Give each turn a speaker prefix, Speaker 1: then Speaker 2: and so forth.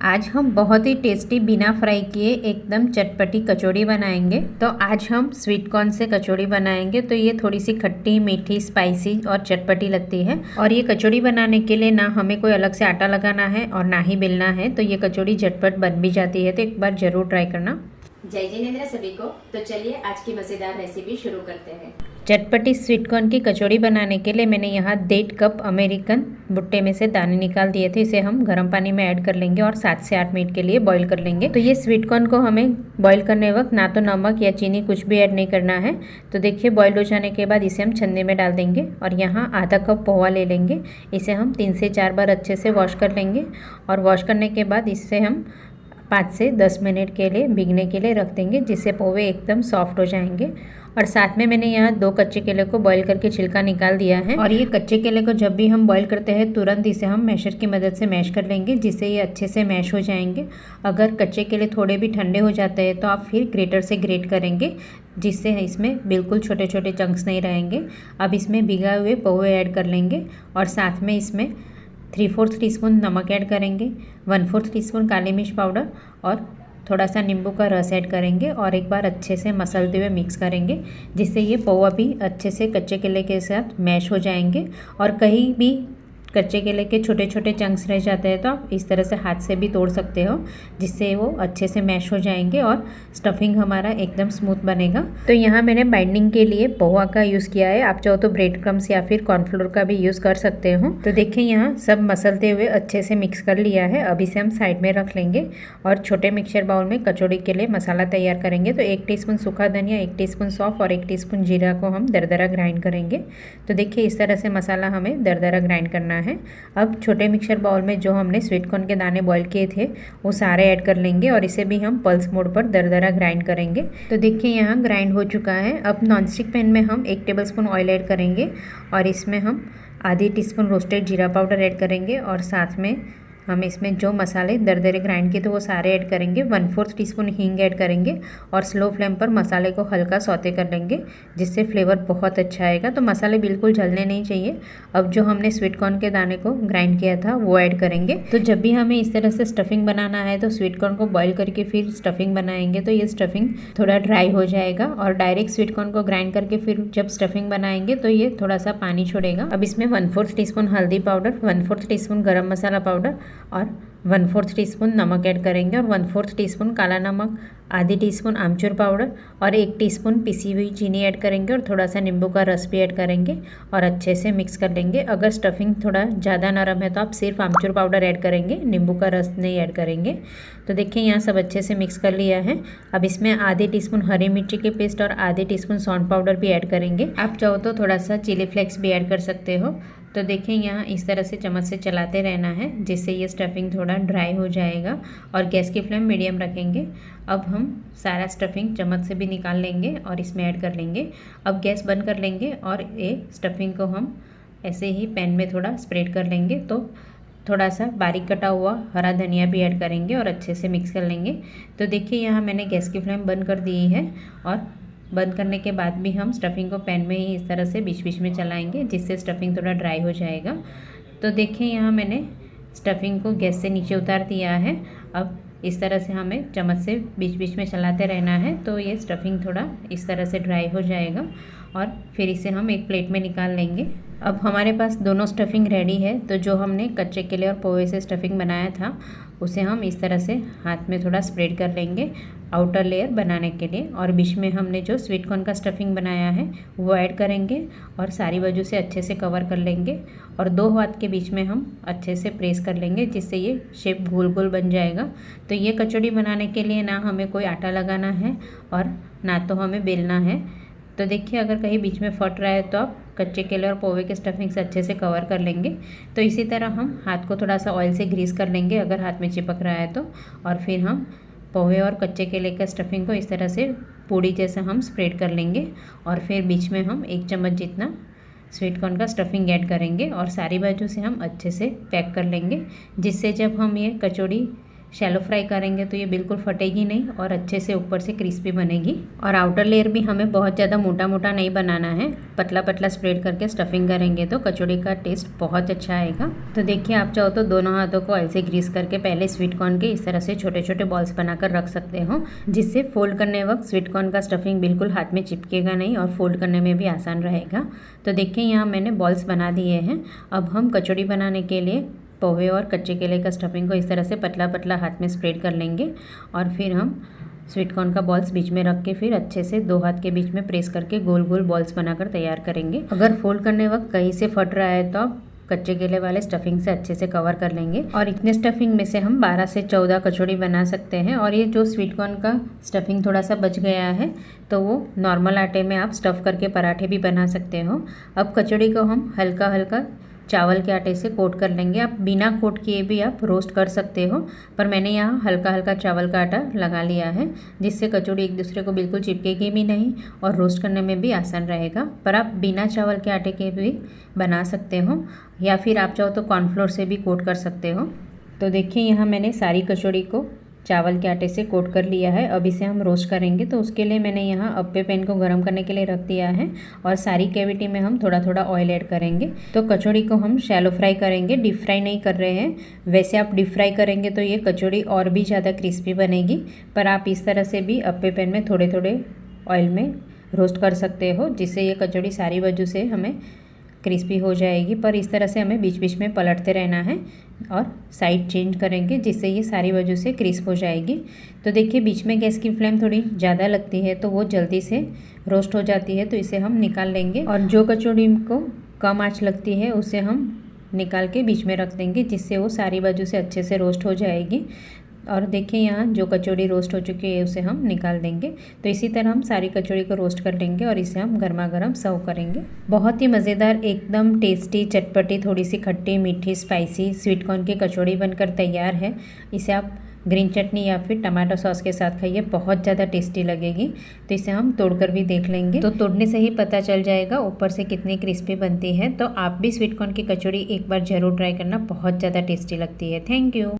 Speaker 1: आज हम बहुत ही टेस्टी बिना फ्राई किए एकदम चटपटी कचौड़ी बनाएंगे। तो आज हम स्वीट कॉर्न से कचौड़ी बनाएंगे। तो ये थोड़ी सी खट्टी मीठी स्पाइसी और चटपटी लगती है। और ये कचौड़ी बनाने के लिए ना हमें कोई अलग से आटा लगाना है और ना ही बेलना है। तो ये कचौड़ी झटपट बन भी जाती है। तो एक बार ज़रूर ट्राई करना।
Speaker 2: जय जिनेंद्र सभी को। तो चलिए आज की मज़ेदार रेसिपी शुरू करते हैं।
Speaker 1: चटपटी स्वीट कॉर्न की कचौड़ी बनाने के लिए मैंने यहाँ 1.5 कप अमेरिकन भुट्टे में से दाने निकाल दिए थे। इसे हम गर्म पानी में ऐड कर लेंगे और 7 से 8 मिनट के लिए बॉईल कर लेंगे। तो ये स्वीट कॉर्न को हमें बॉईल करने वक्त ना तो नमक या चीनी कुछ भी ऐड नहीं करना है। तो देखिए बॉईल हो जाने के बाद इसे हम छन्नी में डाल देंगे और यहाँ आधा कप पोहा ले लेंगे। इसे हम 3 से 4 बार अच्छे से वॉश कर लेंगे और वॉश करने के बाद इससे हम 5 से 10 मिनट के लिए भीगने के लिए रख देंगे, जिससे पोहे एकदम सॉफ्ट हो जाएंगे। और साथ में मैंने यहाँ 2 कच्चे केले को बॉईल करके छिलका निकाल दिया है। और ये कच्चे केले को जब भी हम बॉईल करते हैं तुरंत इसे हम मैशर की मदद से मैश कर लेंगे, जिससे ये अच्छे से मैश हो जाएंगे। अगर कच्चे केले थोड़े भी ठंडे हो जाते हैं तो आप फिर ग्रेटर से ग्रेट करेंगे, जिससे इसमें बिल्कुल छोटे छोटे चंक्स नहीं रहेंगे। अब इसमें भिगाए हुए पोहे ऐड कर लेंगे और साथ में इसमें 3/4 टीस्पून नमक ऐड करेंगे, 1/4 टीस्पून काली मिर्च पाउडर और थोड़ा सा नींबू का रस ऐड करेंगे और एक बार अच्छे से मसलते हुए मिक्स करेंगे, जिससे ये पोहा भी अच्छे से कच्चे केले के साथ मैश हो जाएंगे। और कहीं भी कच्चे केले के छोटे छोटे चंक्स रह जाते हैं तो आप इस तरह से हाथ से भी तोड़ सकते हो, जिससे वो अच्छे से मैश हो जाएंगे और स्टफिंग हमारा एकदम स्मूथ बनेगा। तो यहाँ मैंने बाइंडिंग के लिए पोहा का यूज़ किया है। आप चाहो तो ब्रेड क्रम्स या फिर कॉर्नफ्लोर का भी यूज़ कर सकते हो। तो देखिए यहाँ सब मसलते हुए अच्छे से मिक्स कर लिया है। अब इसे हम साइड में रख लेंगे और छोटे मिक्सचर बाउल में कचौड़ी के लिए मसाला तैयार करेंगे। तो 1 टीस्पून सूखा धनिया, 1 टीस्पून सौंफ और 1 टीस्पून जीरा को हम दरदरा ग्राइंड करेंगे। तो देखिए इस तरह से मसाला हमें दरदरा ग्राइंड करना है। अब छोटे मिक्सचर बाउल में जो हमने स्वीट कॉर्न के दाने बॉईल किए थे वो सारे ऐड कर लेंगे और इसे भी हम पल्स मोड पर दरदरा ग्राइंड करेंगे। तो देखिए यहाँ ग्राइंड हो चुका है। अब नॉनस्टिक पैन में हम 1 टेबलस्पून ऑयल ऐड करेंगे और इसमें हम आधी टीस्पून रोस्टेड जीरा पाउडर ऐड करेंगे और साथ में हम इसमें जो मसाले दरदरे ग्राइंड किए थे वो सारे ऐड करेंगे। 1/4 टीस्पून हींग ऐड करेंगे और स्लो फ्लेम पर मसाले को हल्का सौते कर लेंगे, जिससे फ्लेवर बहुत अच्छा आएगा। तो मसाले बिल्कुल जलने नहीं चाहिए। अब जो हमने स्वीट कॉर्न के दाने को ग्राइंड किया था वो ऐड करेंगे। तो जब भी हमें इस तरह से स्टफिंग बनाना है तो स्वीट कॉर्न को बॉईल करके फिर स्टफिंग बनाएंगे तो ये स्टफिंग थोड़ा ड्राई हो जाएगा। और डायरेक्ट स्वीट कॉर्न को ग्राइंड करके फिर जब स्टफिंग बनाएंगे तो ये थोड़ा सा पानी छोड़ेगा। अब इसमें 1/4 टीस्पून हल्दी पाउडर, 1/4 टीस्पून गरम मसाला पाउडर और 1/4 टीस्पून नमक ऐड करेंगे और 1/4 टीस्पून काला नमक, आधी टीस्पून आमचूर पाउडर और 1 टीस्पून पिसी हुई चीनी ऐड करेंगे और थोड़ा सा नींबू का रस भी ऐड करेंगे और अच्छे से मिक्स कर लेंगे। अगर स्टफिंग थोड़ा ज़्यादा नरम है तो आप सिर्फ आमचूर पाउडर ऐड करेंगे, नींबू का रस नहीं ऐड करेंगे। तो देखिए यहाँ सब अच्छे से मिक्स कर लिया है। अब इसमें आधे टीस्पून हरी मिर्ची के पेस्ट और आधे टीस्पून सौंठ पाउडर भी ऐड करेंगे। आप चाहो तो थोड़ा सा चिली फ्लेक्स भी ऐड कर सकते हो। तो देखिए यहाँ इस तरह से चम्मच से चलाते रहना है, जिससे ये स्टफिंग थोड़ा ड्राई हो जाएगा और गैस की फ्लेम मीडियम रखेंगे। अब हम सारा स्टफिंग चम्मच से भी निकाल लेंगे और इसमें ऐड कर लेंगे। अब गैस बंद कर लेंगे और ये स्टफिंग को हम ऐसे ही पैन में थोड़ा स्प्रेड कर लेंगे। तो थोड़ा सा बारीक कटा हुआ हरा धनिया भी ऐड करेंगे और अच्छे से मिक्स कर लेंगे। तो देखिए यहाँ मैंने गैस की फ्लेम बंद कर दी है और बंद करने के बाद भी हम स्टफिंग को पैन में ही इस तरह से बीच बीच में चलाएंगे, जिससे स्टफिंग थोड़ा ड्राई हो जाएगा। तो देखिए यहाँ मैंने स्टफिंग को गैस से नीचे उतार दिया है। अब इस तरह से हमें चम्मच से बीच बीच में चलाते रहना है, तो ये स्टफिंग थोड़ा इस तरह से ड्राई हो जाएगा और फिर इसे हम एक प्लेट में निकाल लेंगे। अब हमारे पास दोनों स्टफिंग रेडी है। तो जो हमने कच्चे केले और पोहे से स्टफिंग बनाया था उसे हम इस तरह से हाथ में थोड़ा स्प्रेड कर लेंगे आउटर लेयर बनाने के लिए और बीच में हमने जो स्वीट कॉर्न का स्टफिंग बनाया है वो ऐड करेंगे और सारी बाजू से अच्छे से कवर कर लेंगे और 2 हाथ के बीच में हम अच्छे से प्रेस कर लेंगे, जिससे ये शेप गोल गोल बन जाएगा। तो ये कचौड़ी बनाने के लिए ना हमें कोई आटा लगाना है और ना तो हमें बेलना है। तो देखिए अगर कहीं बीच में फट रहा है तो आप कच्चे केले और पोहे के स्टफिंग से अच्छे से कवर कर लेंगे। तो इसी तरह हम हाथ को थोड़ा सा ऑयल से ग्रीस कर लेंगे अगर हाथ में चिपक रहा है तो। और फिर हम पोहे और कच्चे केले का स्टफिंग को इस तरह से पूड़ी जैसे हम स्प्रेड कर लेंगे और फिर बीच में हम 1 चम्मच जितना स्वीट कॉर्न का स्टफिंग ऐड करेंगे और सारी बाजू से हम अच्छे से पैक कर लेंगे, जिससे जब हम ये कचौड़ी शैलो फ्राई करेंगे तो ये बिल्कुल फटेगी नहीं और अच्छे से ऊपर से क्रिस्पी बनेगी। और आउटर लेयर भी हमें बहुत ज़्यादा मोटा मोटा नहीं बनाना है, पतला पतला स्प्रेड करके स्टफिंग करेंगे तो कचौड़ी का टेस्ट बहुत अच्छा आएगा। तो देखिए, आप चाहो तो दोनों हाथों को ऐसे ग्रीस करके पहले स्वीट कॉर्न के इस तरह से छोटे छोटे बॉल्स बनाकर रख सकते हो, जिससे फोल्ड करने वक्त स्वीट कॉर्न का स्टफिंग बिल्कुल हाथ में चिपकेगा नहीं और फोल्ड करने में भी आसान रहेगा। तो देखिए, यहाँ मैंने बॉल्स बना दिए हैं। अब हम कचौड़ी बनाने के लिए पोहे और कच्चे केले का स्टफिंग को इस तरह से पतला पतला हाथ में स्प्रेड कर लेंगे और फिर हम स्वीट कॉर्न का बॉल्स बीच में रख के फिर अच्छे से दो हाथ के बीच में प्रेस करके गोल गोल बॉल्स बनाकर तैयार करेंगे। अगर फोल्ड करने वक्त कहीं से फट रहा है तो आप कच्चे केले वाले स्टफिंग से अच्छे से कवर कर लेंगे और इतने स्टफिंग में से हम 12 से 14 कचौड़ी बना सकते हैं। और ये जो स्वीट कॉर्न का स्टफिंग थोड़ा सा बच गया है तो वो नॉर्मल आटे में आप स्टफ़ करके पराठे भी बना सकते हो। अब कचौड़ी को हम हल्का हल्का चावल के आटे से कोट कर लेंगे। आप बिना कोट किए भी आप रोस्ट कर सकते हो, पर मैंने यहाँ हल्का हल्का चावल का आटा लगा लिया है, जिससे कचौड़ी एक दूसरे को बिल्कुल चिपकेगी भी नहीं और रोस्ट करने में भी आसान रहेगा। पर आप बिना चावल के आटे के भी बना सकते हो या फिर आप चाहो तो कॉर्नफ्लोर से भी कोट कर सकते हो। तो देखिए, यहाँ मैंने सारी कचौड़ी को चावल के आटे से कोट कर लिया है। अब इसे हम रोस्ट करेंगे, तो उसके लिए मैंने यहाँ अप्पे पैन को गर्म करने के लिए रख दिया है और सारी कैविटी में हम थोड़ा थोड़ा ऑयल ऐड करेंगे। तो कचौड़ी को हम शैलो फ्राई करेंगे, डीप फ्राई नहीं कर रहे हैं। वैसे आप डीप फ्राई करेंगे तो ये कचौड़ी और भी ज़्यादा क्रिस्पी बनेगी, पर आप इस तरह से भी अप्पे पैन में थोड़े थोड़े ऑयल में रोस्ट कर सकते हो, जिससे ये कचौड़ी सारी वजह से हमें क्रिस्पी हो जाएगी। पर इस तरह से हमें बीच बीच में पलटते रहना है और साइड चेंज करेंगे, जिससे ये सारी वजह से क्रिस्प हो जाएगी। तो देखिए, बीच में गैस की फ्लेम थोड़ी ज़्यादा लगती है तो वो जल्दी से रोस्ट हो जाती है, तो इसे हम निकाल लेंगे। और जो कचौड़ी को कम आँच लगती है उसे हम निकाल के बीच में रख देंगे, जिससे वो सारी वजह से अच्छे से रोस्ट हो जाएगी। और देखिए, यहाँ जो कचौड़ी रोस्ट हो चुकी है उसे हम निकाल देंगे। तो इसी तरह हम सारी कचौड़ी को रोस्ट कर लेंगे और इसे हम गर्मा गर्म सर्व करेंगे। बहुत ही मज़ेदार, एकदम टेस्टी, चटपटी, थोड़ी सी खट्टी मीठी स्पाइसी स्वीट कॉर्न की कचौड़ी बनकर तैयार है। इसे आप ग्रीन चटनी या फिर टमाटो सॉस के साथ खाइए, बहुत ज़्यादा टेस्टी लगेगी। तो इसे हम तोड़कर भी देख लेंगे, तो तोड़ने से ही पता चल जाएगा ऊपर से कितनी क्रिस्पी बनती है। तो आप भी स्वीट कॉर्न की कचौड़ी एक बार ज़रूर ट्राई करना, बहुत ज़्यादा टेस्टी लगती है। Thank you.